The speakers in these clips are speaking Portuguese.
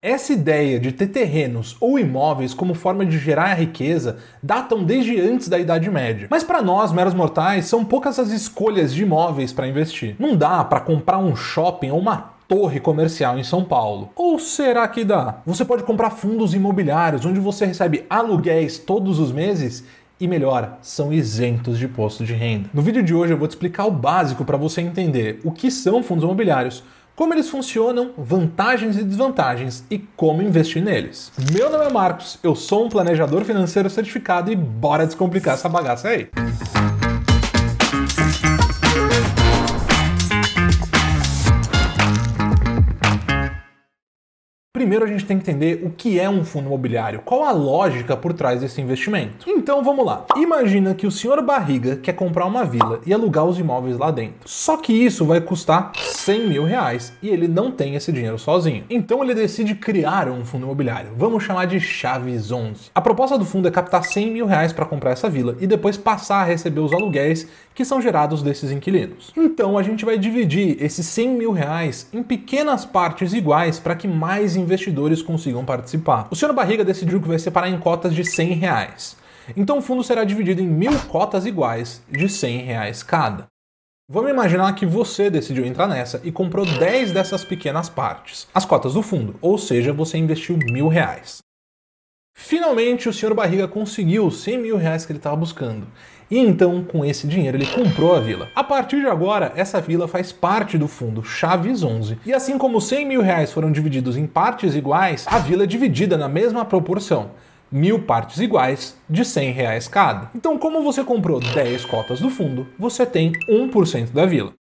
Essa ideia de ter terrenos ou imóveis como forma de gerar riqueza datam desde antes da Idade Média. Mas para nós, meros mortais, são poucas as escolhas de imóveis para investir. Não dá para comprar um shopping ou uma torre comercial em São Paulo. Ou será que dá? Você pode comprar fundos imobiliários onde você recebe aluguéis todos os meses e melhor, são isentos de imposto de renda. No vídeo de hoje eu vou te explicar o básico para você entender o que são fundos imobiliários, como eles funcionam, vantagens e desvantagens e como investir neles. Meu nome é Marcos, eu sou um planejador financeiro certificado e bora descomplicar essa bagaça aí. Primeiro a gente tem que entender o que é um fundo imobiliário, qual a lógica por trás desse investimento. Então vamos lá. Imagina que o senhor Barriga quer comprar uma vila e alugar os imóveis lá dentro. Só que isso vai custar 100 mil reais e ele não tem esse dinheiro sozinho. Então ele decide criar um fundo imobiliário. Vamos chamar de Chaves 11. A proposta do fundo é captar 100 mil reais para comprar essa vila e depois passar a receber os aluguéis que são gerados desses inquilinos. Então a gente vai dividir esses 100 mil reais em pequenas partes iguais para que mais investidores consigam participar. O senhor Barriga decidiu que vai separar em cotas de 100 reais. Então o fundo será dividido em 1000 cotas iguais de 100 reais cada. Vamos imaginar que você decidiu entrar nessa e comprou 10 dessas pequenas partes, as cotas do fundo, ou seja, você investiu 1000 reais. Finalmente o senhor Barriga conseguiu os 100 mil reais que ele estava buscando. E então, com esse dinheiro, ele comprou a vila. A partir de agora, essa vila faz parte do fundo Chaves 11. E assim como os 100 mil reais foram divididos em partes iguais, a vila é dividida na mesma proporção. 1000 partes iguais de 100 reais cada. Então, como você comprou 10 cotas do fundo, você tem 1% da vila.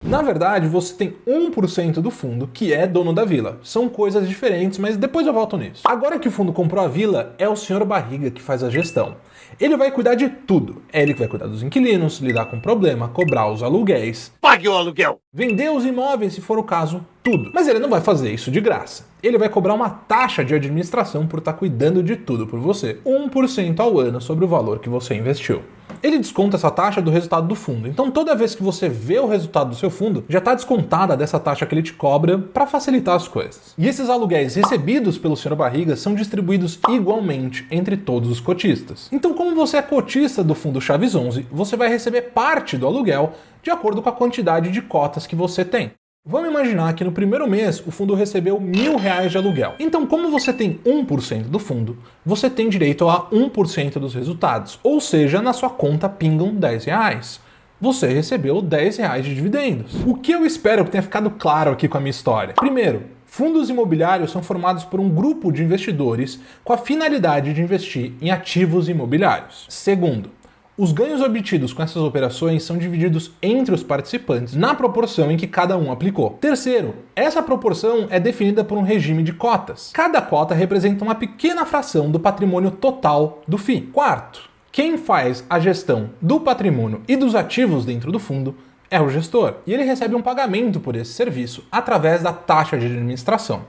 Na verdade, você tem 1% do fundo que é dono da vila. São coisas diferentes, mas depois eu volto nisso. Agora que o fundo comprou a vila, é o senhor Barriga que faz a gestão. Ele vai cuidar de tudo. É ele que vai cuidar dos inquilinos, lidar com o problema, cobrar os aluguéis. Pague o aluguel! Vender os imóveis, se for o caso, tudo. Mas ele não vai fazer isso de graça. Ele vai cobrar uma taxa de administração por estar cuidando de tudo por você. 1% ao ano sobre o valor que você investiu. Ele desconta essa taxa do resultado do fundo. Então toda vez que você vê o resultado do seu fundo, já está descontada dessa taxa que ele te cobra para facilitar as coisas. E esses aluguéis recebidos pelo senhor Barriga são distribuídos igualmente entre todos os cotistas. Então como você é cotista do fundo Chaves 11, você vai receber parte do aluguel de acordo com a quantidade de cotas que você tem. Vamos imaginar que no primeiro mês o fundo recebeu 1000 reais de aluguel. Então, como você tem 1% do fundo, você tem direito a 1% dos resultados. Ou seja, na sua conta pingam 10 reais. Você recebeu 10 reais de dividendos. O que eu espero que tenha ficado claro aqui com a minha história? Primeiro, fundos imobiliários são formados por um grupo de investidores com a finalidade de investir em ativos imobiliários. Segundo, os ganhos obtidos com essas operações são divididos entre os participantes na proporção em que cada um aplicou. Terceiro, essa proporção é definida por um regime de cotas. Cada cota representa uma pequena fração do patrimônio total do FII. Quarto, quem faz a gestão do patrimônio e dos ativos dentro do fundo é o gestor. E ele recebe um pagamento por esse serviço através da taxa de administração,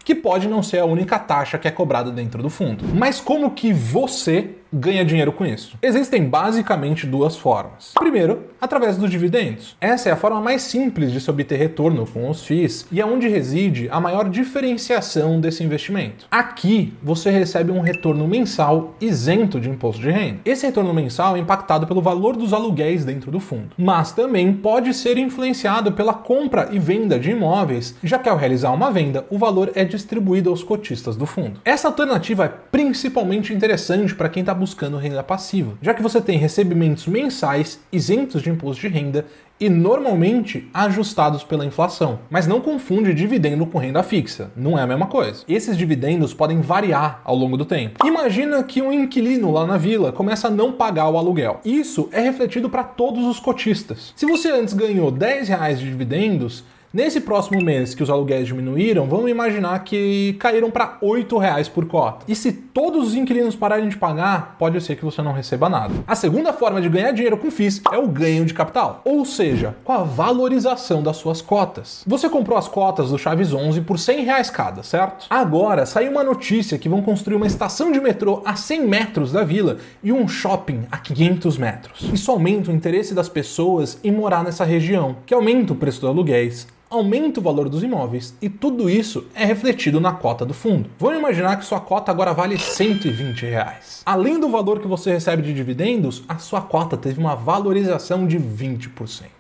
que pode não ser a única taxa que é cobrada dentro do fundo. Mas como que você ganha dinheiro com isso? Existem basicamente duas formas. Primeiro, através dos dividendos. Essa é a forma mais simples de se obter retorno com os FIIs e é onde reside a maior diferenciação desse investimento. Aqui, você recebe um retorno mensal isento de imposto de renda. Esse retorno mensal é impactado pelo valor dos aluguéis dentro do fundo, mas também pode ser influenciado pela compra e venda de imóveis, já que ao realizar uma venda, o valor é distribuído aos cotistas do fundo. Essa alternativa é principalmente interessante para quem está buscando renda passiva, já que você tem recebimentos mensais isentos de imposto de renda e normalmente ajustados pela inflação. Mas não confunde dividendo com renda fixa, não é a mesma coisa. Esses dividendos podem variar ao longo do tempo. Imagina que um inquilino lá na vila começa a não pagar o aluguel. Isso é refletido para todos os cotistas. Se você antes ganhou 10 reais de dividendos, nesse próximo mês que os aluguéis diminuíram, vamos imaginar que caíram para 8 reais por cota. E se todos os inquilinos pararem de pagar, pode ser que você não receba nada. A segunda forma de ganhar dinheiro com FIIs é o ganho de capital, ou seja, com a valorização das suas cotas. Você comprou as cotas do Chaves 11 por 100 reais cada, certo? Agora, saiu uma notícia que vão construir uma estação de metrô a 100 metros da vila e um shopping a 500 metros. Isso aumenta o interesse das pessoas em morar nessa região, que aumenta o preço dos aluguéis, aumenta o valor dos imóveis e tudo isso é refletido na cota do fundo. Vamos imaginar que sua cota agora vale R$120. Além do valor que você recebe de dividendos, a sua cota teve uma valorização de 20%.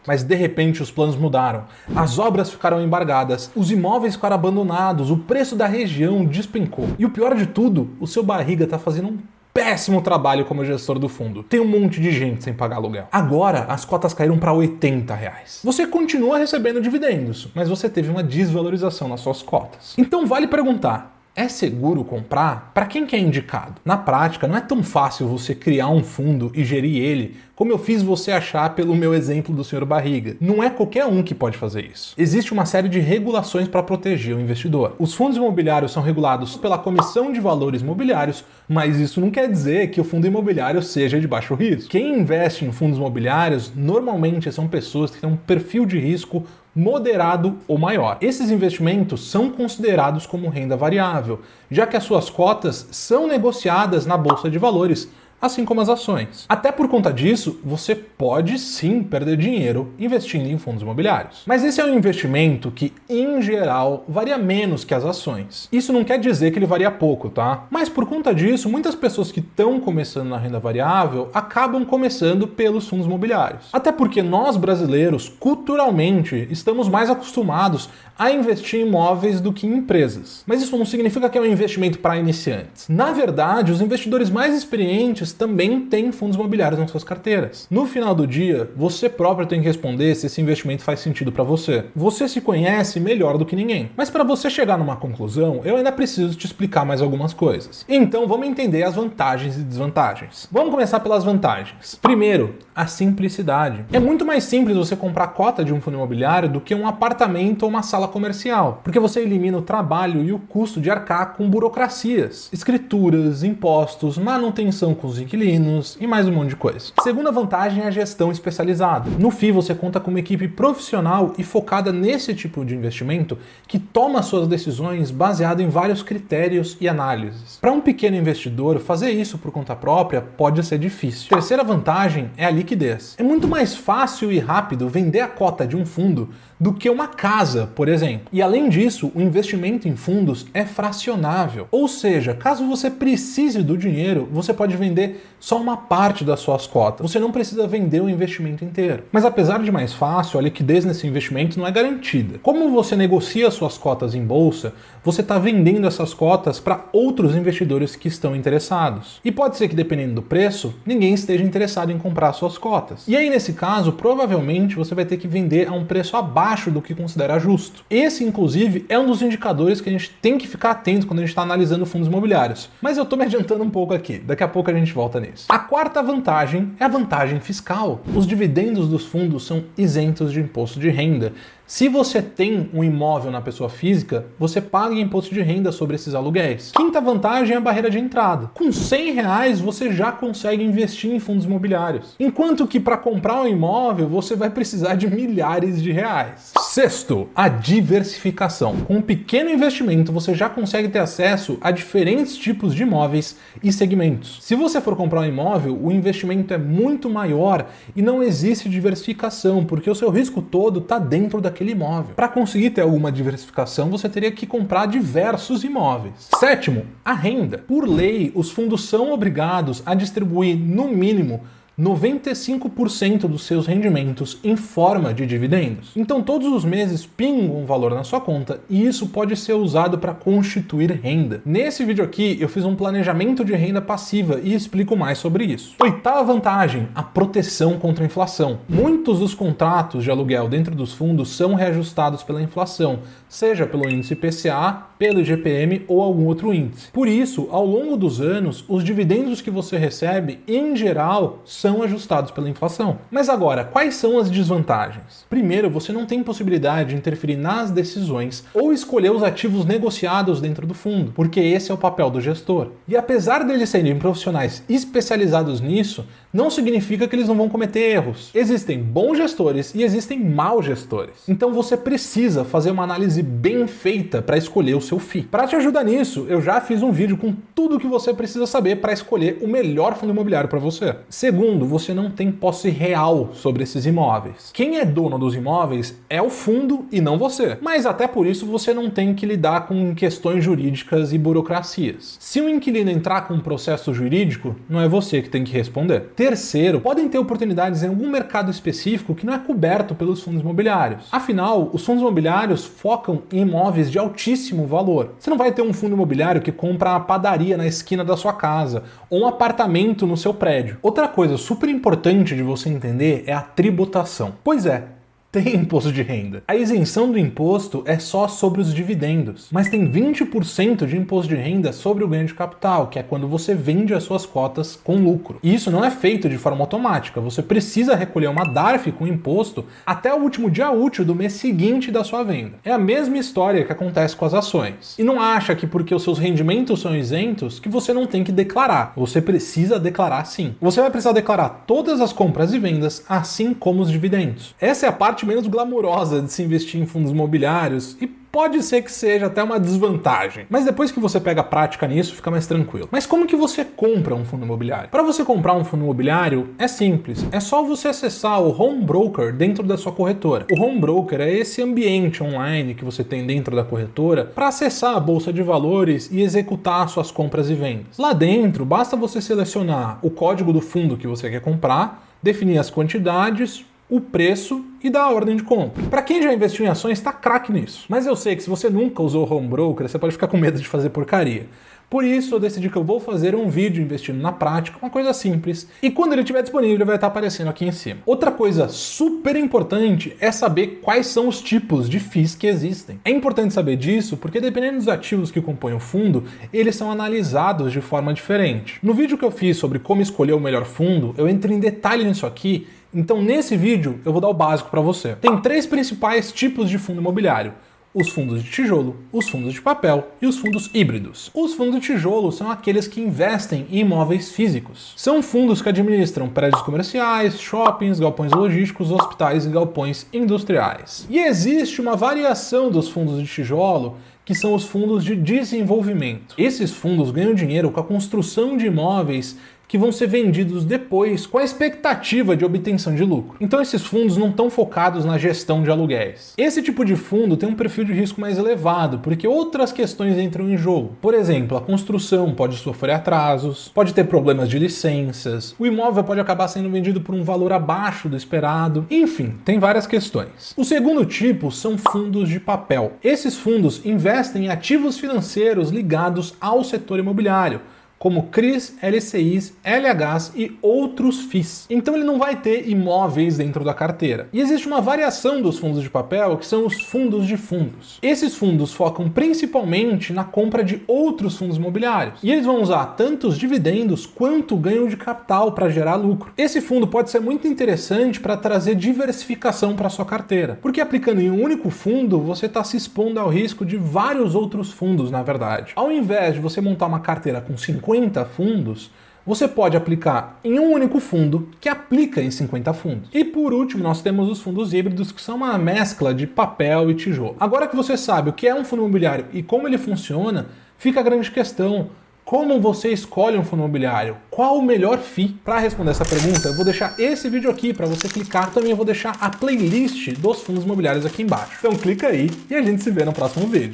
Mas de repente os planos mudaram, as obras ficaram embargadas, os imóveis ficaram abandonados, o preço da região despencou. E o pior de tudo, o seu barriga está fazendo um péssimo trabalho como gestor do fundo. Tem um monte de gente sem pagar aluguel. Agora, as cotas caíram para R$80. Você continua recebendo dividendos, mas você teve uma desvalorização nas suas cotas. Então vale perguntar, é seguro comprar? Para quem que é indicado? Na prática, não é tão fácil você criar um fundo e gerir ele como eu fiz você achar pelo meu exemplo do Sr. Barriga. Não é qualquer um que pode fazer isso. Existe uma série de regulações para proteger o investidor. Os fundos imobiliários são regulados pela Comissão de Valores Imobiliários, mas isso não quer dizer que o fundo imobiliário seja de baixo risco. Quem investe em fundos imobiliários normalmente são pessoas que têm um perfil de risco moderado ou maior. Esses investimentos são considerados como renda variável, já que as suas cotas são negociadas na Bolsa de Valores, assim como as ações. Até por conta disso, você pode sim perder dinheiro investindo em fundos imobiliários. Mas esse é um investimento que, em geral, varia menos que as ações. Isso não quer dizer que ele varia pouco, tá? Mas por conta disso, muitas pessoas que estão começando na renda variável acabam começando pelos fundos imobiliários. Até porque nós brasileiros, culturalmente, estamos mais acostumados a investir em imóveis do que em empresas. Mas isso não significa que é um investimento para iniciantes. Na verdade, os investidores mais experientes também têm fundos imobiliários nas suas carteiras. No final do dia, você próprio tem que responder se esse investimento faz sentido para você. Você se conhece melhor do que ninguém. Mas para você chegar numa conclusão, eu ainda preciso te explicar mais algumas coisas. Então vamos entender as vantagens e desvantagens. Vamos começar pelas vantagens. Primeiro, a simplicidade. É muito mais simples você comprar cota de um fundo imobiliário do que um apartamento ou uma sala comercial, porque você elimina o trabalho e o custo de arcar com burocracias, escrituras, impostos, manutenção com os inquilinos e mais um monte de coisa. Segunda vantagem é a gestão especializada. No FII você conta com uma equipe profissional e focada nesse tipo de investimento que toma suas decisões baseado em vários critérios e análises. Para um pequeno investidor, fazer isso por conta própria pode ser difícil. Terceira vantagem é a liquidez. É muito mais fácil e rápido vender a cota de um fundo do que uma casa, por exemplo. E além disso, o investimento em fundos é fracionável. Ou seja, caso você precise do dinheiro, você pode vender só uma parte das suas cotas. Você não precisa vender o investimento inteiro. Mas apesar de mais fácil, a liquidez nesse investimento não é garantida. Como você negocia suas cotas em bolsa, você está vendendo essas cotas para outros investidores que estão interessados. E pode ser que, dependendo do preço, ninguém esteja interessado em comprar suas cotas. E aí, nesse caso, provavelmente você vai ter que vender a um preço abaixo do que considera justo. Esse, inclusive, é um dos indicadores que a gente tem que ficar atento quando a gente está analisando fundos imobiliários. Mas eu estou me adiantando um pouco aqui. Daqui a pouco a gente volta nisso. A quarta vantagem é a vantagem fiscal. Os dividendos dos fundos são isentos de imposto de renda. Se você tem um imóvel na pessoa física, você paga imposto de renda sobre esses aluguéis. Quinta vantagem é a barreira de entrada. Com R$100 você já consegue investir em fundos imobiliários. Enquanto que para comprar um imóvel você vai precisar de milhares de reais. Sexto, a diversificação. Com um pequeno investimento você já consegue ter acesso a diferentes tipos de imóveis e segmentos. Se você for comprar um imóvel, o investimento é muito maior e não existe diversificação, porque o seu risco todo está dentro daquele imóvel. Para conseguir ter alguma diversificação, você teria que comprar diversos imóveis. Sétimo, a renda. Por lei, os fundos são obrigados a distribuir, no mínimo, 95% dos seus rendimentos em forma de dividendos. Então todos os meses pinga um valor na sua conta e isso pode ser usado para constituir renda. Nesse vídeo aqui eu fiz um planejamento de renda passiva e explico mais sobre isso. Oitava vantagem, a proteção contra a inflação. Muitos dos contratos de aluguel dentro dos fundos são reajustados pela inflação, seja pelo índice IPCA, pelo IGPM ou algum outro índice. Por isso, ao longo dos anos, os dividendos que você recebe, em geral, são ajustados pela inflação. Mas agora, quais são as desvantagens? Primeiro, você não tem possibilidade de interferir nas decisões ou escolher os ativos negociados dentro do fundo, porque esse é o papel do gestor. E apesar deles serem profissionais especializados nisso, não significa que eles não vão cometer erros. Existem bons gestores e existem maus gestores. Então você precisa fazer uma análise bem feita para escolher o seu FII. Para te ajudar nisso, eu já fiz um vídeo com tudo o que você precisa saber para escolher o melhor fundo imobiliário para você. Segundo, fundo, você não tem posse real sobre esses imóveis. Quem é dono dos imóveis é o fundo e não você. Mas até por isso você não tem que lidar com questões jurídicas e burocracias. Se um inquilino entrar com um processo jurídico, não é você que tem que responder. Terceiro, podem ter oportunidades em algum mercado específico que não é coberto pelos fundos imobiliários. Afinal, os fundos imobiliários focam em imóveis de altíssimo valor. Você não vai ter um fundo imobiliário que compra a padaria na esquina da sua casa ou um apartamento no seu prédio. Outra coisa super importante de você entender é a tributação. Pois é, tem imposto de renda. A isenção do imposto é só sobre os dividendos, mas tem 20% de imposto de renda sobre o ganho de capital, que é quando você vende as suas cotas com lucro. E isso não é feito de forma automática, você precisa recolher uma DARF com imposto até o último dia útil do mês seguinte da sua venda. É a mesma história que acontece com as ações. E não acha que porque os seus rendimentos são isentos que você não tem que declarar. Você precisa declarar sim. Você vai precisar declarar todas as compras e vendas, assim como os dividendos. Essa é a parte menos glamurosa de se investir em fundos imobiliários e pode ser que seja até uma desvantagem. Mas depois que você pega a prática nisso, fica mais tranquilo. Mas como que você compra um fundo imobiliário? Para você comprar um fundo imobiliário, é simples. É só você acessar o Home Broker dentro da sua corretora. O Home Broker é esse ambiente online que você tem dentro da corretora para acessar a bolsa de valores e executar suas compras e vendas. Lá dentro, basta você selecionar o código do fundo que você quer comprar, definir as quantidades, o preço e dar a ordem de compra. Para quem já investiu em ações, está craque nisso. Mas eu sei que se você nunca usou o Home Broker, você pode ficar com medo de fazer porcaria. Por isso eu decidi que eu vou fazer um vídeo investindo na prática, uma coisa simples, e quando ele estiver disponível ele vai estar aparecendo aqui em cima. Outra coisa super importante é saber quais são os tipos de FIIs que existem. É importante saber disso porque dependendo dos ativos que compõem o fundo, eles são analisados de forma diferente. No vídeo que eu fiz sobre como escolher o melhor fundo, eu entrei em detalhe nisso aqui. Então nesse vídeo eu vou dar o básico para você. Tem 3 principais tipos de fundo imobiliário: os fundos de tijolo, os fundos de papel e os fundos híbridos. Os fundos de tijolo são aqueles que investem em imóveis físicos. São fundos que administram prédios comerciais, shoppings, galpões logísticos, hospitais e galpões industriais. E existe uma variação dos fundos de tijolo, que são os fundos de desenvolvimento. Esses fundos ganham dinheiro com a construção de imóveis que vão ser vendidos depois com a expectativa de obtenção de lucro. Então esses fundos não estão focados na gestão de aluguéis. Esse tipo de fundo tem um perfil de risco mais elevado, porque outras questões entram em jogo. Por exemplo, a construção pode sofrer atrasos, pode ter problemas de licenças, o imóvel pode acabar sendo vendido por um valor abaixo do esperado, enfim, tem várias questões. O segundo tipo são fundos de papel. Esses fundos investem em ativos financeiros ligados ao setor imobiliário, como CRIs, LCIs, LHs e outros FIIs. Então ele não vai ter imóveis dentro da carteira. E existe uma variação dos fundos de papel, que são os fundos de fundos. Esses fundos focam principalmente na compra de outros fundos imobiliários. E eles vão usar tanto os dividendos quanto o ganho de capital para gerar lucro. Esse fundo pode ser muito interessante para trazer diversificação para sua carteira, porque aplicando em um único fundo, você está se expondo ao risco de vários outros fundos, na verdade. Ao invés de você montar uma carteira com 50 fundos, você pode aplicar em um único fundo que aplica em 50 fundos. E por último, nós temos os fundos híbridos, que são uma mescla de papel e tijolo. Agora que você sabe o que é um fundo imobiliário e como ele funciona, fica a grande questão: como você escolhe um fundo imobiliário? Qual o melhor FII? Para responder essa pergunta, eu vou deixar esse vídeo aqui para você clicar. Também eu vou deixar a playlist dos fundos imobiliários aqui embaixo. Então clica aí e a gente se vê no próximo vídeo.